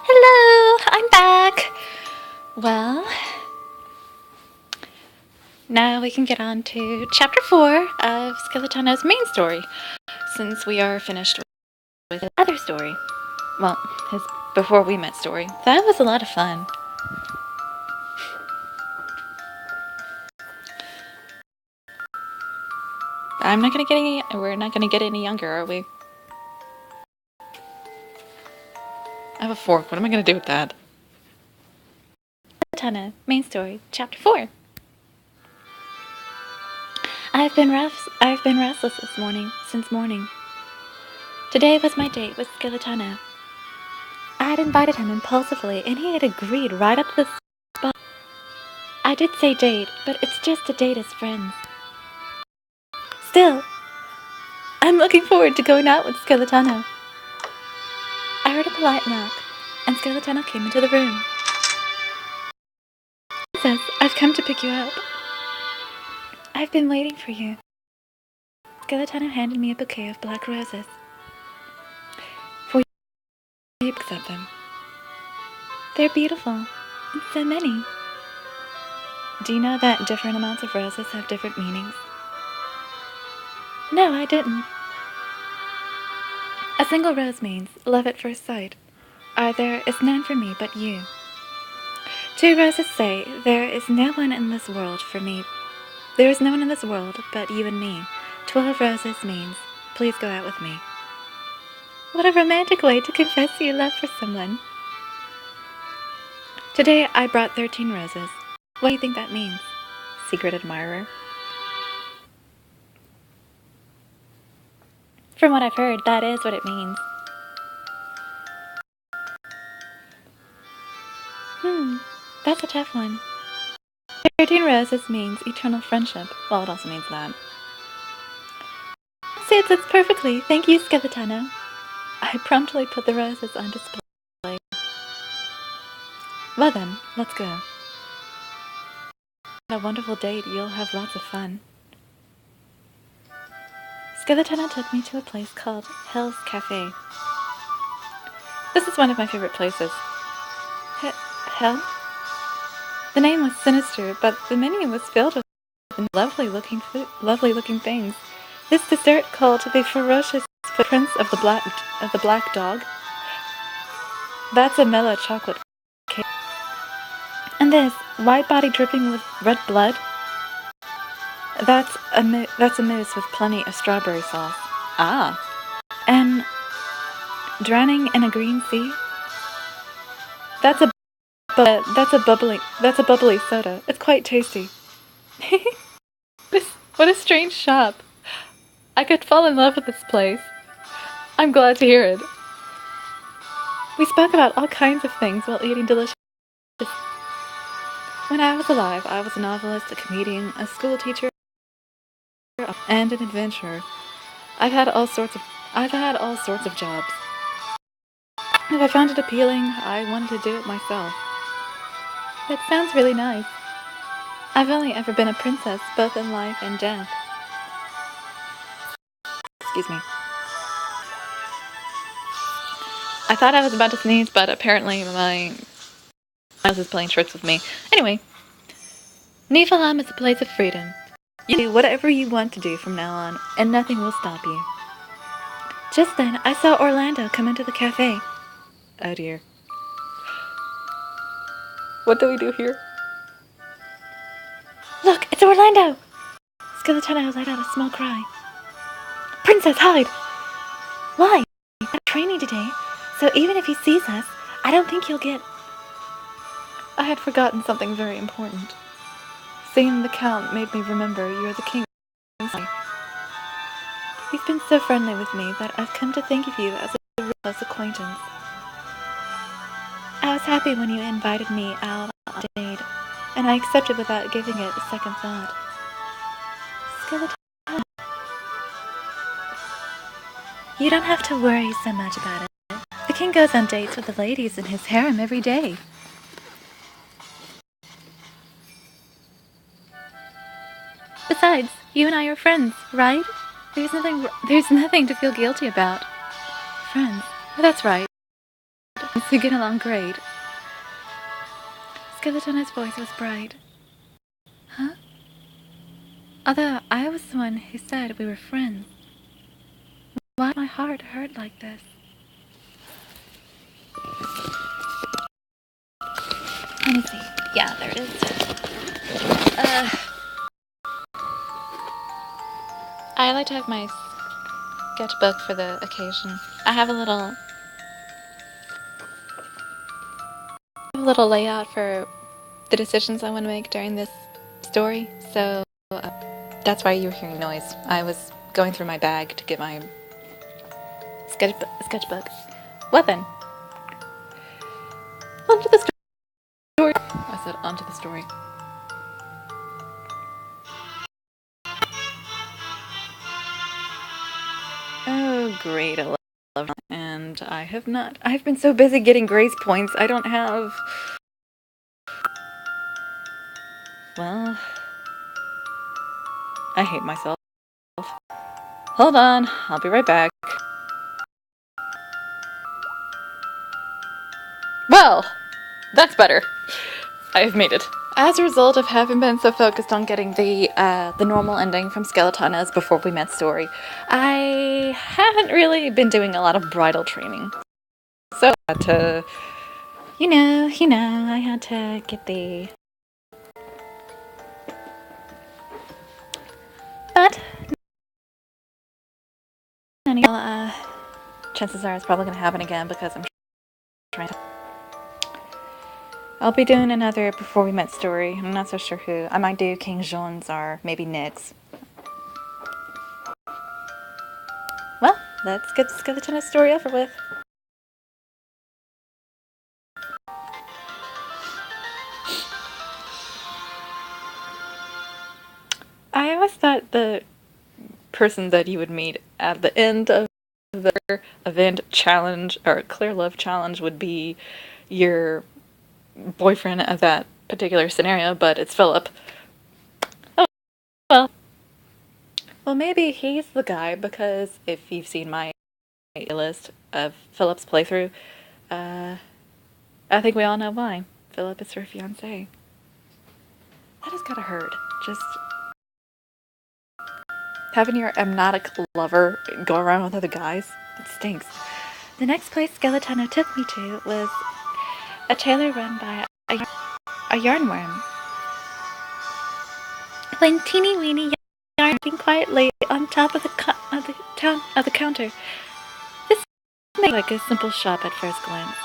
Hello, I'm back. Well, now we can get on to Chapter 4 of Skeletiano's main story, since we are finished with his other story. Well, his Before We Met story. That was a lot of fun. We're not gonna get any younger, are we? I have a fork. What am I gonna do with that? Skeletano, main story, Chapter 4. I've been restless this morning, since morning. Today was my date with Skeletano. I had invited him impulsively, and he had agreed right up to the spot. I did say date, but it's just a date as friends. Still, I'm looking forward to going out with Skeletano. I heard a polite knock, and Skeletano came into the room. Princess, I've come to pick you up. I've been waiting for you. Skeletano handed me a bouquet of black roses. For you to accept them. They're beautiful, and so many. Do you know that different amounts of roses have different meanings? No, I didn't. A single rose means love at first sight. There is none for me but you. 2 roses say, there is no one in this world for me. There is no one in this world but you and me. 12 roses means, please go out with me. What a romantic way to confess your love for someone. Today I brought 13 roses. What do you think that means, secret admirer? From what I've heard, that is what it means. That's a tough one. 13 roses means eternal friendship. Well, it also means that. See, it fits perfectly. Thank you, Skeletano. I promptly put the roses on display. Well then, let's go. On a wonderful date, you'll have lots of fun. Skeletano took me to a place called Hell's Cafe. This is one of my favorite places. Hell? The name was sinister, but the menu was filled with lovely-looking things. This dessert called the ferocious footprints of the black dog. That's a mellow chocolate cake. And this white body dripping with red blood. That's a mousse with plenty of strawberry sauce. Ah. And drowning in a green sea. That's a bubbly soda. It's quite tasty. What a strange shop. I could fall in love with this place. I'm glad to hear it. We spoke about all kinds of things while eating delicious. When I was alive, I was a novelist, a comedian, a school teacher, and an adventurer. I've had all sorts of jobs. If I found it appealing, I wanted to do it myself. That sounds really nice. I've only ever been a princess, both in life and death. Excuse me. I thought I was about to sneeze, but apparently my nose is playing tricks with me. Anyway, Niflheim is a place of freedom. You do whatever you want to do from now on, and nothing will stop you. Just then, I saw Orlando come into the cafe. Oh dear. What do we do here? Look, it's Orlando! Skeletano let out a small cry. Princess, hide! Why? I'm training today, so even if he sees us, I don't think he'll get... I had forgotten something very important. Seeing the Count made me remember you're the king. He's been so friendly with me that I've come to think of you as a real close acquaintance. I was happy when you invited me out on a date, and I accepted without giving it a second thought. Skeletano. You don't have to worry so much about it. The king goes on dates with the ladies in his harem every day. Besides, you and I are friends, right? There's nothing to feel guilty about. Friends. That's right. We get along great. Skeletona's voice was bright. Huh? Although I was the one who said we were friends. Why did my heart hurt like this? Let me see. Yeah, there it is. I like to have my sketchbook for the occasion. I have a little layout for the decisions I want to make during this story, so that's why you were hearing noise. I was going through my bag to get my sketchbook. Well then, onto the story. I said onto the story. Oh great, I love it. And I've been so busy getting grace points, I don't have... Well, I hate myself. Hold on, I'll be right back. Well, that's better. I've made it. As a result of having been so focused on getting the normal ending from Skeletiano's Before We Met story, I haven't really been doing a lot of bridal training. So I had to, you know, I had to get the... But, anyway, chances are it's probably going to happen again because I'm trying to... I'll be doing another Before We Met story. I'm not so sure who. I might do King Jean's or maybe Nick's. Well, let's get the Skeletiano story over with. I always thought the person that you would meet at the end of the event challenge or Clear Love challenge would be your boyfriend of that particular scenario, but it's Philip. Oh, well. Well, maybe he's the guy, because if you've seen my list of Philip's playthrough, I think we all know why. Philip is her fiancé. That has gotta hurt. Just having your amniotic lover go around with other guys. It stinks. The next place Skeletiano took me to was a tailor run by a yarnworm. When teeny weeny yarn quietly on top of the counter. This may look like a simple shop at first glance,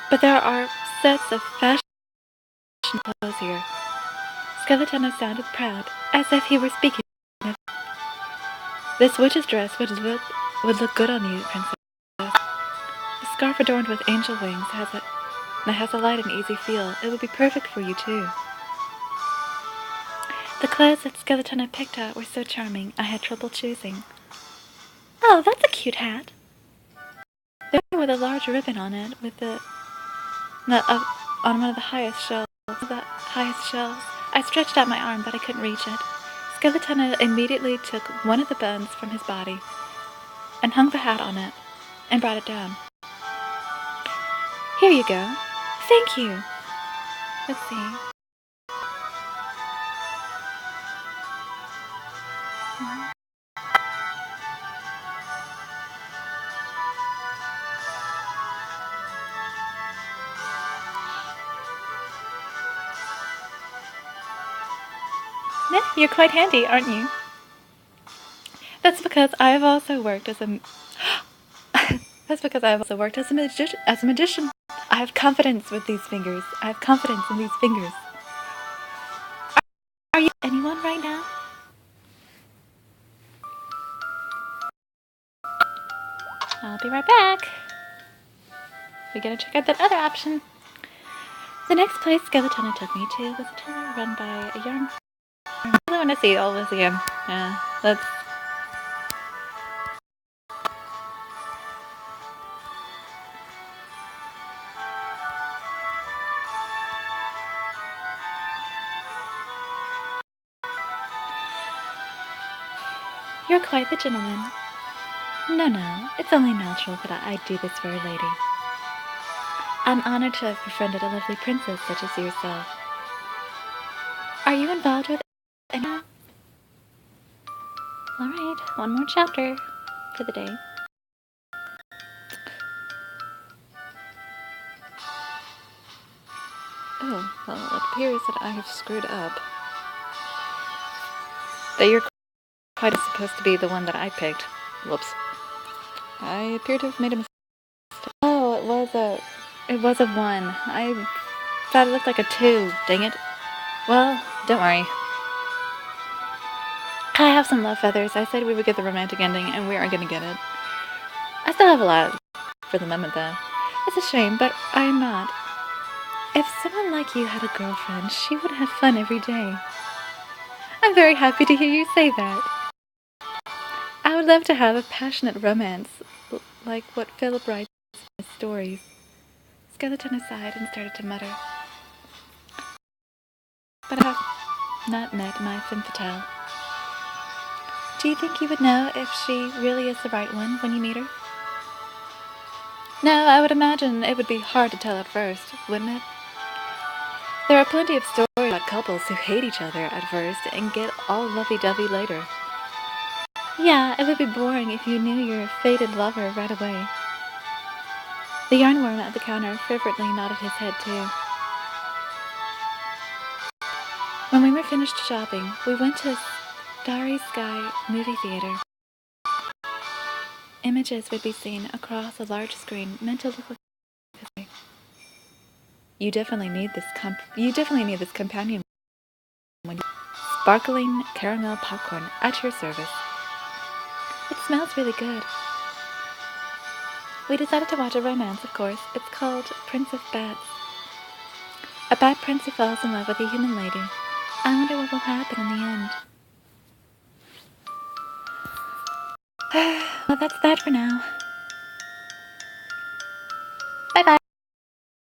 but there are sets of fashion clothes here. Skeletiano sounded proud, as if he were speaking. This witch's dress would look good on you, princess. The scarf adorned with angel wings has a light and easy feel. It would be perfect for you too. The clothes that Skeletiano picked out were so charming, I had trouble choosing. Oh, that's a cute hat. There with a large ribbon on it, on one of the highest shelves. I stretched out my arm, but I couldn't reach it. Skeletiano immediately took one of the buns from his body and hung the hat on it and brought it down. Here you go. Thank you. Let's see. You're quite handy, aren't you? That's because I have also worked as a magician. I have confidence with these fingers. I have confidence in these fingers. Are you anyone right now? I'll be right back. We gotta check out that other option. The next place Skeletiano took me to was a tailor run by a yarn. I really want to see all this again. Yeah, let's... You're quite the gentleman. No, it's only natural that I do this for a lady. I'm honored to have befriended a lovely princess such as yourself. Are you involved with anyone? Alright, one more chapter for the day. Oh, well, it appears that I have screwed up. That you're quite supposed to be the one that I picked. Whoops. I appear to have made a mistake. Oh, it was a 1. I thought it looked like a 2. Dang it. Well, don't worry. I have some love feathers. I said we would get the romantic ending, and we aren't going to get it. I still have a lot for the moment, though. It's a shame, but I'm not. If someone like you had a girlfriend, she would have fun every day. I'm very happy to hear you say that. I would love to have a passionate romance, like what Philip writes in his stories. Skeletiano sighed and started to mutter. But I have not met my femme fatale. Do you think you would know if she really is the right one when you meet her? No, I would imagine it would be hard to tell at first, wouldn't it? There are plenty of stories about couples who hate each other at first and get all lovey-dovey later. Yeah, it would be boring if you knew your fated lover right away. The yarnworm at the counter fervently nodded his head too. When we were finished shopping, we went to a Starry Sky movie theater. Images would be seen across a large screen meant to look like history. You definitely need this companion when you sparkling caramel popcorn at your service. It smells really good. We decided to watch a romance, of course. It's called Prince of Bats. A bad prince who falls in love with a human lady. I wonder what will happen in the end. Well, that's that for now.